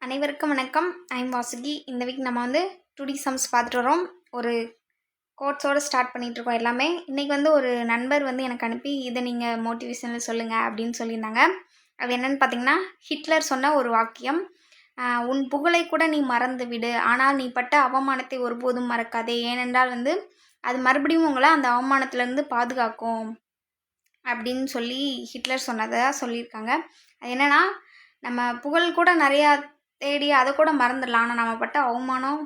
அனைவருக்கும் வணக்கம். ஐம் வாசுகி. இந்த வீக் நம்ம வந்து 2D சம்ஸ் பார்த்துட்டு வரோம். ஒரு கோட்ஸோடு ஸ்டார்ட் பண்ணிகிட்ருக்கோம் எல்லாமே. இன்றைக்கி ஒரு நண்பர் எனக்கு அனுப்பி இதை நீங்கள் மோட்டிவேஷனில் சொல்லுங்கள் அப்படின்னு சொல்லியிருந்தாங்க. அது என்னென்னு பார்த்தீங்கன்னா, ஹிட்லர் சொன்ன ஒரு வாக்கியம், உன் புகழை கூட நீ மறந்து விடு, ஆனால் நீ பட்ட அவமானத்தை ஒருபோதும் மறக்காதே, ஏனென்றால் அது மறுபடியும் உங்களை அந்த அவமானத்திலேருந்து பாதுகாக்கும் அப்படின்னு சொல்லி ஹிட்லர் சொன்னதாக சொல்லியிருக்காங்க. அது என்னென்னா, நம்ம புகழ் கூட நிறையா தேடி அதை கூட மறந்துடலாம். ஆனால் நம்ம பட்ட அவமானம்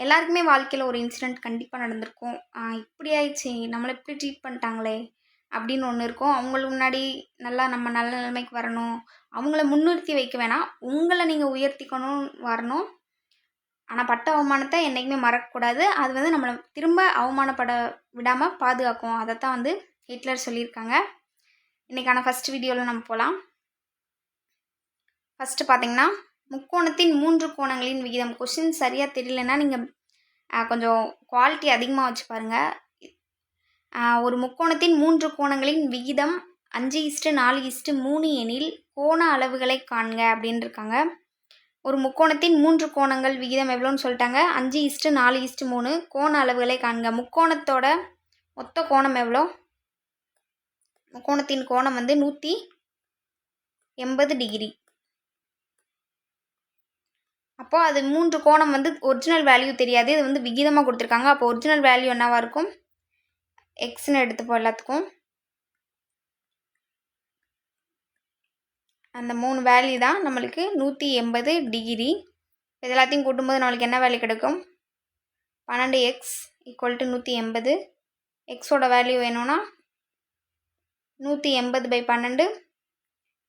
எல்லாருக்குமே வாழ்க்கையில் ஒரு இன்சிடெண்ட் கண்டிப்பாக நடந்திருக்கும். இப்படி ஆயிடுச்சு, நம்மளை இப்படி ட்ரீட் பண்ணிட்டாங்களே அப்படின்னு ஒன்று இருக்கும். அவங்களுக்கு முன்னாடி நம்ம நல்ல நிலைமைக்கு வரணும், அவங்கள முன்னிறுத்தி வைக்க வேணாம், உங்களை நீங்கள் உயர்த்திக்கணும் வரணும். ஆனால் பட்ட அவமானத்தை என்றைக்குமே மறக்கக்கூடாது. அது நம்மளை திரும்ப அவமானப்பட விடாமல் பாதுகாக்கும். அதைத்தான் ஹிட்லர் சொல்லியிருக்காங்க. இன்றைக்கான ஃபஸ்ட் வீடியோவில் நம்ம போகலாம். ஃபஸ்ட்டு பார்த்தீங்கன்னா, முக்கோணத்தின் 3 கோணங்களின் விகிதம். கொஷின் சரியாக தெரியலன்னா நீங்கள் கொஞ்சம் குவாலிட்டி அதிகமாக வச்சு பாருங்கள். ஒரு முக்கோணத்தின் 3 கோணங்களின் விகிதம் 5:4:3 எனில் கோண அளவுகளை காண்க அப்படின்னு இருக்காங்க. ஒரு முக்கோணத்தின் 3 கோணங்கள் விகிதம் எவ்வளோன்னு சொல்லிட்டாங்க, 5:4:3. கோண அளவுகளை காண்க. முக்கோணத்தோட மொத்த கோணம் எவ்வளோ? முக்கோணத்தின் கோணம் 180 டிகிரி. அப்போது அது 3 கோணம் ஒரிஜினல் வேல்யூ தெரியாது, இது விகிதமாக கொடுத்துருக்காங்க. அப்போ ஒரிஜினல் வேல்யூ என்னவாக இருக்கும்? எக்ஸ்ன்னு எடுத்துப்போம் எல்லாத்துக்கும். அந்த 3 வேல்யூ தான் நம்மளுக்கு 180 டிகிரி. இது எல்லாத்தையும் கூட்டும்போது நம்மளுக்கு என்ன வேல்யூ கிடைக்கும்? 12x = 180. எக்ஸோட வேல்யூ வேணும்னா 180/12.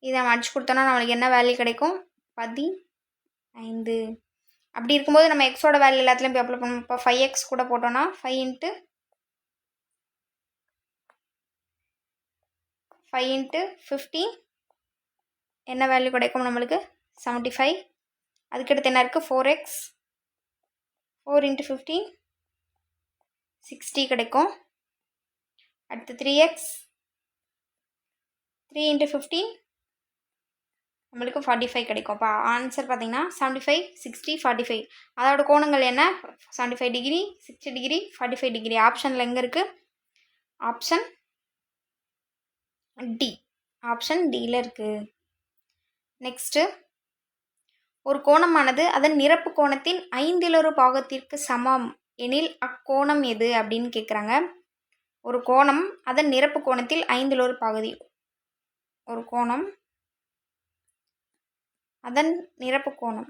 இதை நம்ம அடிச்சு கொடுத்தோன்னா நம்மளுக்கு என்ன வேல்யூ கிடைக்கும்? 15. அப்படி இருக்கும்போது நம்ம எக்ஸோட வேல்யூ எல்லாத்துலேயும் போய் அப்ளை பண்ணணும். இப்போ 5x கூட போட்டோன்னா 5 × 15 என்ன வேல்யூ கிடைக்கும் நம்மளுக்கு? 75. அதுக்கடுத்து என்ன இருக்குது? 4x. 4 × 15 60 கிடைக்கும். அடுத்து 3x. 3 × 15 நம்மளுக்கு 45 கிடைக்கும். அப்போ ஆன்சர் பார்த்தீங்கன்னா 75, 60, 45. அதோட கோணங்கள் என்ன? 75 டிகிரி, 60 டிகிரி, 45 டிகிரி. ஆப்ஷனில் எங்கே இருக்குது? Option D. ஆப்ஷன் டியில் இருக்குது. நெக்ஸ்ட்டு, ஒரு கோணமானது அதன் நிரப்பு கோணத்தின் 1/5 பாகத்திற்கு சமம் எனில் அக்கோணம் எது அப்படின்னு கேட்குறாங்க. ஒரு கோணம் அதன் நிரப்பு கோணத்தில் 1/5 பகுதி. ஒரு கோணம் அதன் நிரப்பு கோணம்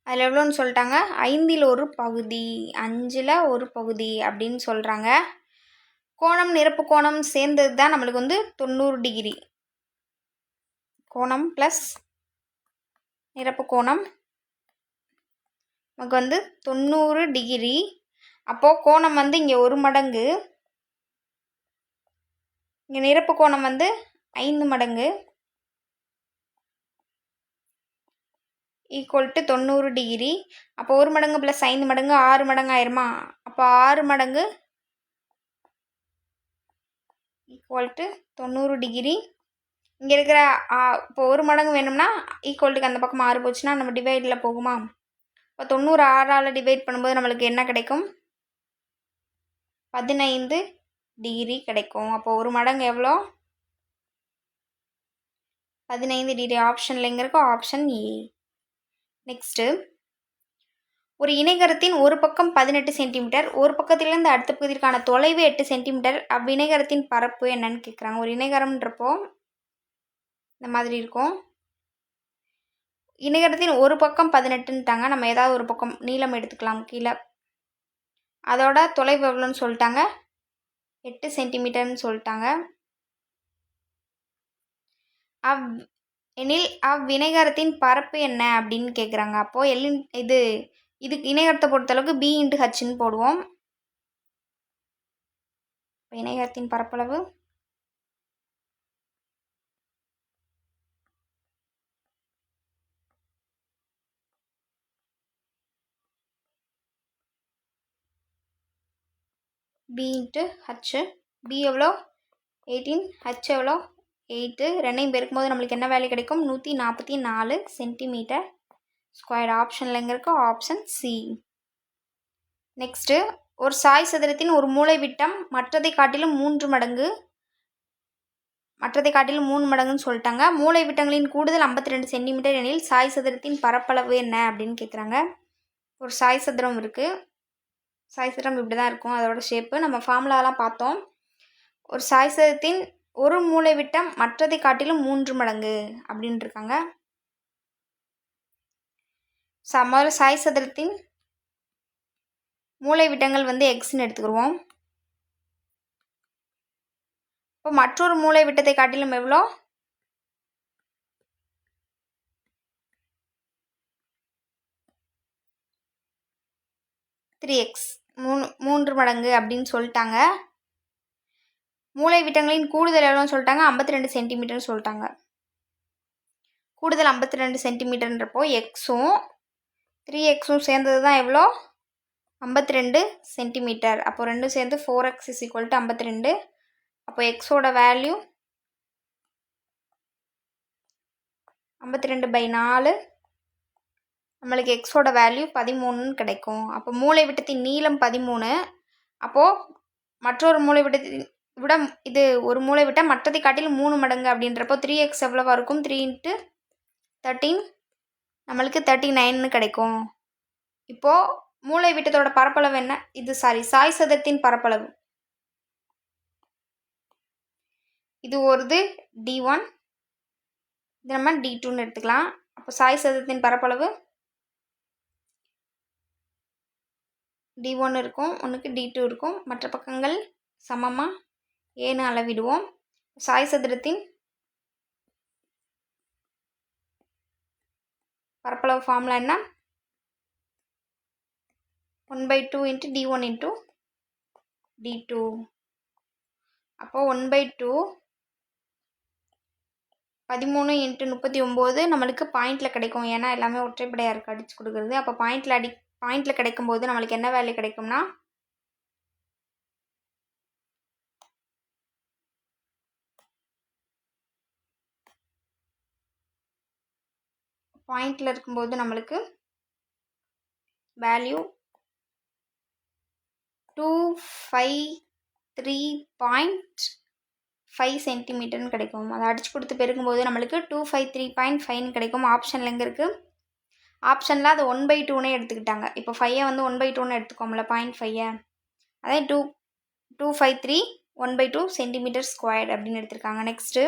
அதில் எவ்வளோன்னு சொல்லிட்டாங்க? 1/5 பகுதி, 1/5 பகுதி அப்படின்னு சொல்கிறாங்க. கோணம் நிரப்பு கோணம் சேர்ந்தது தான் நம்மளுக்கு 90 டிகிரி. கோணம் ப்ளஸ் நிரப்பு கோணம் நமக்கு 90 டிகிரி. அப்போது கோணம் இங்கே 1 மடங்கு, இங்கே நிரப்பு கோணம் 5 மடங்கு = 90 டிகிரி. அப்போ 1 மடங்கு ப்ளஸ் 5 மடங்கு 6 மடங்கு ஆயிருமா? அப்போ 6 மடங்கு = 90 டிகிரி. இங்கே இருக்கிற இப்போ 1 மடங்கு வேணும்னா ஈக்குவல்ட்டுக்கு அந்த பக்கம் 6 போச்சுன்னா நம்ம டிவைடில் போகுமா? இப்போ 90 6ஆல் டிவைட் பண்ணும்போது நம்மளுக்கு என்ன கிடைக்கும்? 15 டிகிரி கிடைக்கும். அப்போ 1 மடங்கு எவ்வளோ? 15 டிகிரி. ஆப்ஷனில் எங்கே இருக்கோ? Option A. நெக்ஸ்ட்டு, ஒரு இணைகரத்தின் ஒரு பக்கம் 18 சென்டிமீட்டர், ஒரு பக்கத்திலிருந்து அடுத்த பகுதிக்கான தொலைவு 8 சென்டிமீட்டர். அவ்விணைகரத்தின் பரப்பு என்னன்னு கேட்குறாங்க. ஒரு இணைகரம்ன்றப்போ இந்த மாதிரி இருக்கும். இணைகரத்தின் ஒரு பக்கம் 18ன்ட்டாங்க. நம்ம ஏதாவது ஒரு பக்கம் நீளம் எடுத்துக்கலாம் கீழே. அதோட தொலைவு எவ்வளோன்னு சொல்லிட்டாங்க? 8 சென்டிமீட்டர்னு சொல்லிட்டாங்க. எனில் அவ்விணைகரத்தின் பரப்பு என்ன அப்படின்னு கேட்குறாங்க. அப்போது இதுக்கு இணைகரத்தை பொறுத்தளவுக்கு b × hன்னு போடுவோம். இணைகரத்தின் பரப்பளவு b × h. b எவ்வளோ? 18. h எவ்வளோ? 8 ரெண்டையும் பெருக்கும்போது நம்மளுக்கு என்ன வேல்யூ கிடைக்கும் 144 சென்டிமீட்டர் ஸ்கொயர். ஆப்ஷனில் எங்கே இருக்கோ ஆப்ஷன் சி. நெக்ஸ்ட்டு ஒரு சாய் சதுரத்தின் ஒரு மூலை விட்டம் மற்றதை காட்டிலும் 3 மடங்குன்னு சொல்லிட்டாங்க. மூலை விட்டங்களின் கூடுதல் 52 சென்டிமீட்டர் எனில் சாய் சதுரத்தின் பரப்பளவு என்ன அப்படின்னு கேட்குறாங்க. ஒரு சாய் சதுரம் இருக்குது. சாய் சதுரம் இப்படி தான் இருக்கும் அதோட ஷேப்பு. நம்ம ஃபார்முலாலாம் பார்த்தோம். ஒரு சாய் சதுரத்தின் ஒரு மூலை விட்டம் மற்றதை காட்டிலும் 3 மடங்கு அப்படின்னு இருக்காங்க. முதல்ல சாய் சதுரத்தின் மூலை விட்டங்கள் வந்து எக்ஸ்ன்னு எடுத்துக்கிடுவோம். இப்போ மற்றொரு மூலை விட்டத்தை காட்டிலும் எவ்வளோ 3x 3 மடங்கு அப்படின்னு சொல்லிட்டாங்க. மூலை விட்டங்களின் கூடுதல் எவ்வளோன்னு சொல்லிட்டாங்க 52 சென்டிமீட்டர்னு சொல்லிட்டாங்க. கூடுதல் 52 சென்டிமீட்டர்ன்றப்போ எக்ஸும் 3xும் சேர்ந்தது தான் எவ்வளோ 52 சென்டிமீட்டர். அப்போ ரெண்டும் சேர்ந்து 4x = 52. அப்போ எக்ஸோட வேல்யூ 52/4. நம்மளுக்கு எக்ஸோட வேல்யூ 13ன்னு கிடைக்கும். அப்போ மூலை விட்டத்தின் நீளம் 13. அப்போது மற்றொரு மூலை விட்டத்தின் விட இது ஒரு மூலை விட்டால் மற்றதை காட்டிலும் 3 மடங்கு அப்படின்றப்போ 3x எவ்வளோவா இருக்கும் 3 × 13 நம்மளுக்கு 39ன்னு கிடைக்கும். இப்போது மூலை விட்டத்தோட பரப்பளவு என்ன இது சாய் சதுரத்தின் பரப்பளவு இது ஒரு D1 இது நம்ம D2ன்னு எடுத்துக்கலாம். அப்போ சாய் சதுரத்தின் பரப்பளவு D1 இருக்கும், ஒன்றுக்கு D2 இருக்கும். மற்ற பக்கங்கள் சமமாக ஏன்னு அளவிடுவோம். சாய் சதுரத்தின் பரப்பளவு ஃபார்முலா என்ன 1/2 × D1 × D2. அப்போது 1/2 13 × 39 நம்மளுக்கு பாயிண்டில் கிடைக்கும். ஏன்னா எல்லாமே ஒற்றைப்படையாக இருக்குது அடித்து கொடுக்குறது. அப்போ பாயிண்டில் கிடைக்கும்போது நம்மளுக்கு என்ன வேல்யூ கிடைக்கும்னா பாயிண்டில் இருக்கும்போது நம்மளுக்கு வேல்யூ 253.5 சென்டிமீட்டர்னு கிடைக்கும். அதை அடித்து கொடுத்து பெருக்கும்போது நம்மளுக்கு 253.5ன்னு கிடைக்கும். ஆப்ஷனில் எங்கே இருக்குது ஆப்ஷனில் அது 1/2னே எடுத்துக்கிட்டாங்க. இப்போ 5 வந்து 1/2ன்னு எடுத்துக்கோம்ல 0.5 அதே 253 1/2 சென்டிமீட்டர் ஸ்கொயர் அப்படின்னு எடுத்திருக்காங்க. நெக்ஸ்ட்டு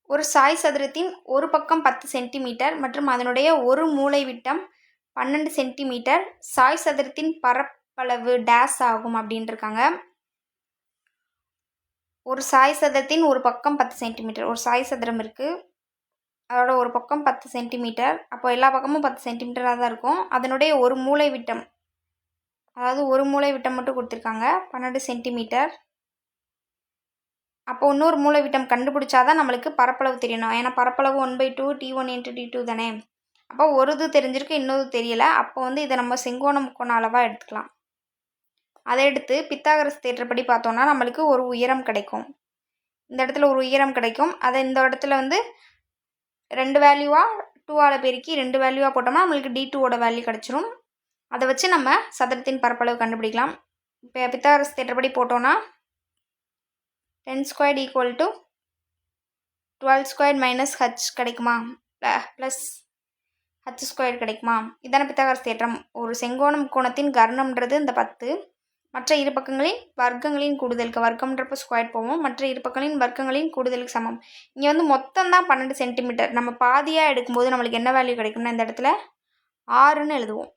ஒரு சாய் சதுரத்தின் ஒரு பக்கம் 10 சென்டிமீட்டர் மற்றும் அதனுடைய ஒரு மூலை விட்டம் 12 சென்டிமீட்டர் சாய் சதுரத்தின் பரப்பளவு டேஸ் ஆகும் அப்படின்னு இருக்காங்க. ஒரு சாய் சதுரத்தின் ஒரு பக்கம் 10 சென்டிமீட்டர். ஒரு சாய் சதுரம் இருக்குது, அதோட ஒரு பக்கம் 10 சென்டிமீட்டர். அப்போ எல்லா பக்கமும் 10 சென்டிமீட்டராக தான் இருக்கும். அதனுடைய ஒரு மூலை விட்டம், அதாவது ஒரு மூலை விட்டம் மட்டும் கொடுத்துருக்காங்க 12 சென்டிமீட்டர். அப்போ இன்னொரு மூலை விட்டம் கண்டுபிடிச்சாதான் நம்மளுக்கு பரப்பளவு தெரியணும். ஏன்னா பரப்பளவு 1/2 T1 × D2 தானே. அப்போ ஒரு இது தெரிஞ்சிருக்கு, இன்னொரு தெரியலை. அப்போ வந்து இதை நம்ம செங்கோண முக்கோண அளவாக எடுத்துக்கலாம். அதை எடுத்து பித்தாகரஸ் தேற்றப்படி பார்த்தோன்னா நம்மளுக்கு ஒரு உயரம் கிடைக்கும். இந்த இடத்துல ஒரு உயரம் கிடைக்கும். அதை இந்த இடத்துல வந்து 2 வேல்யூவாக 2ஆல் பெருக்கி 2 வேல்யூவாக போட்டோம்னா நம்மளுக்கு D2ஓட வேல்யூ கிடச்சிரும். அதை வச்சு நம்ம சதுரத்தின் பரப்பளவு கண்டுபிடிக்கலாம். இப்போ பித்தாகரஸ் தேற்றப்படி போட்டோன்னா 10² = 12² - h கிடைக்குமா ப்ளஸ் h² கிடைக்குமா. இதான பித்தாகரஸ் தேற்றம். ஒரு செங்கோண முக்கோணத்தின் கர்ணம்ன்றது இந்த 10. மற்ற இரு பக்கங்களின் வர்க்கங்களின் கூடுதலுக்கு வர்க்கம்ன்றப்போ ஸ்கொயர் போவோம். மற்ற இரு பக்கங்களின் வர்க்கங்களின் கூடுதலுக்கு சமம். இங்கே வந்து மொத்தம் தான் 12 சென்டிமீட்டர். நம்ம பாதியாக எடுக்கும்போது நம்மளுக்கு என்ன வேல்யூ கிடைக்கும்னா இந்த இடத்துல 6ன்னு எழுதுவோம்.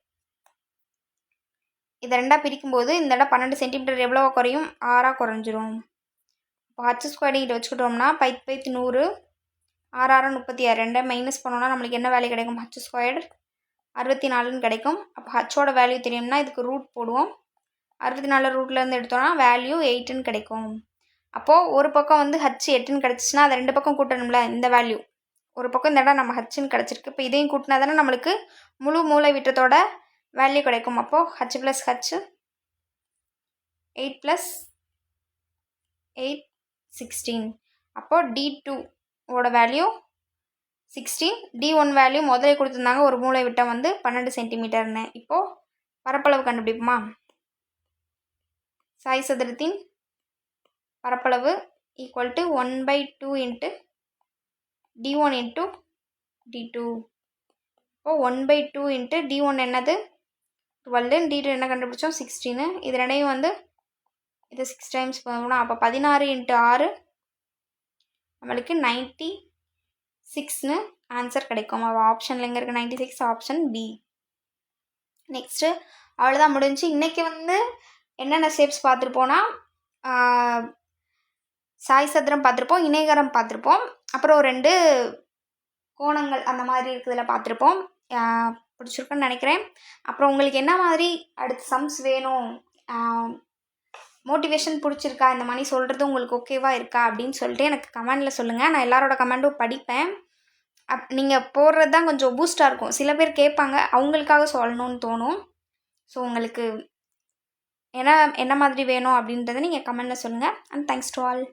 இதை 2ஆக பிரிக்கும்போது இந்த இடம் 12 சென்டிமீட்டர் எவ்வளோ குறையும் 6ஆக குறைஞ்சிரும். இப்போ h² இதை வச்சுக்கிட்டோம்னா 10/100 6 6 36 2 மைனஸ் பண்ணோன்னா நம்மளுக்கு என்ன வேல்யூ கிடைக்கும் h² 64ன்னு கிடைக்கும். அப்போ ஹச்சோட வேல்யூ தெரியும்னா இதுக்கு ரூட் போடுவோம். 64 ரூட்லேருந்து எடுத்தோன்னா வேல்யூ 8ன்னு கிடைக்கும். அப்போது ஒரு பக்கம் வந்து h 8ன்னு கிடச்சிச்சின்னா அதை 2 பக்கம் கூட்டணும்ல. இந்த வேல்யூ ஒரு பக்கம் இந்த இடம் நம்ம ஹச்சுன்னு கிடச்சிருக்கு. இப்போ இதையும் கூட்டினா தானே நம்மளுக்கு முழு மூலை விட்டத்தோட வேல்யூ கிடைக்கும். அப்போது h + h 8 + 8 16. அப்போது D2 ஓட வேல்யூ 16. D1 வேல்யூ முதலே கொடுத்துருந்தாங்க, ஒரு மூளை விட்டம் வந்து 12 சென்டிமீட்டர்னு. இப்போது பரப்பளவு கண்டுபிடிப்போமா? சாய் சதுரத்தின் பரப்பளவு equal to 1/2 into D1 into D2. இப்போது 1/2 இன்ட்டு D1 என்னது 12, D2 என்ன கண்டுபிடிச்சோம் 16. இது ரெண்டையும் வந்து இது 6 டைம்ஸ் போகணும். அப்போ 16 இன்ட்டு 6 நம்மளுக்கு 96ன்னு ஆன்சர் கிடைக்கும். அப்போ ஆப்ஷனில் எங்கே இருக்குது 96? Option B. நெக்ஸ்ட்டு அவ்வளோதான் முடிஞ்சு. இன்றைக்கி வந்து என்னென்ன ஸ்டெப்ஸ் பார்த்துருப்போன்னா, சாய் சதுரம் பார்த்துருப்போம், இணைகரம் பார்த்துருப்போம், அப்புறம் 2 கோணங்கள் அந்த மாதிரி இருக்கிறதுல பார்த்துருப்போம். பிடிச்சிருக்குன்னு நினைக்கிறேன். அப்புறம் உங்களுக்கு என்ன மாதிரி அடுத்த சம்ஸ் வேணும், மோட்டிவேஷன் பிடிச்சிருக்கா, இந்த மாதிரி சொல்கிறது உங்களுக்கு ஓகேவா இருக்கா அப்படின்னு சொல்லிட்டு எனக்கு கமெண்டில் சொல்லுங்கள். நான் எல்லாரோட கமெண்டும் படிப்பேன். நீங்கள் போடுறது தான் கொஞ்சம் பூஸ்டாக இருக்கும். சில பேர் கேட்பாங்க, அவங்களுக்காக சொல்லணும்னு தோணும். ஸோ உங்களுக்கு என்ன மாதிரி வேணும் அப்படின்றத நீங்கள் கமெண்டில் சொல்லுங்கள். And thanks to all.